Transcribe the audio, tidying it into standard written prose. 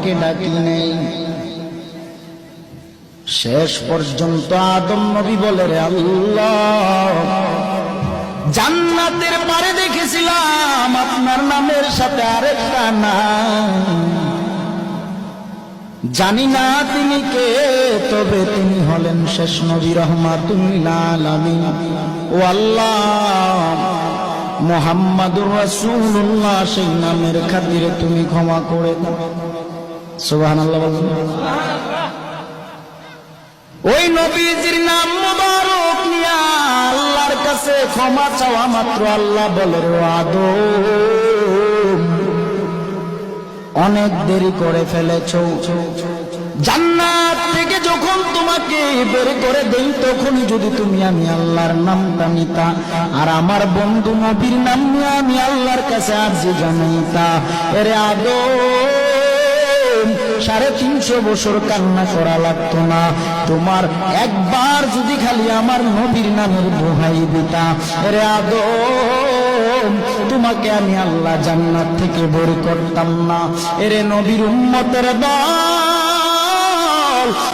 তোমাকে ডাকি নেই। শেষ পর্যন্ত আদম নবী বলে, রে আল্লাহ, জান্নাতের পারে দেখেছিলাম আপনার নামের সাথে আরেকটা নাম, জানি না তিনি কে, তবে তিনি হলেন শেষ নবী রাহমাতুল লিল আলামিন। ও আল্লাহ, মুহাম্মাদুর রাসূলুল্লাহ সেই নামের খাতিরে তুমি ক্ষমা করে দাও। সুবহানাল্লাহ। ওই নবীজির নাম মুবারক নিয়া আল্লাহর কাছে ক্ষমা চাওয়া মাত্র আল্লাহ বলে, রে আদম, অনেক দেরি করে ফেলেছো। জান্নাত থেকে যখন তোমাকে বের করে দেই তখনই যদি তুমি আমি আল্লাহর নামটা নিতা আর আমার বন্ধু নবীর নাম নিয়ে আমি আল্লাহর কাছে আরজি জানাইতা, এরে আদম 350 বছর কান্না করা লাগতো না। তোমার একবার যদি খালি আমার নবীর নামের দোহাই দিতা, এরে আদম, তোমাকে আমি আল্লাহ জান্নাত থেকে বের করতাম না। এরে নবীর উম্মতের দল,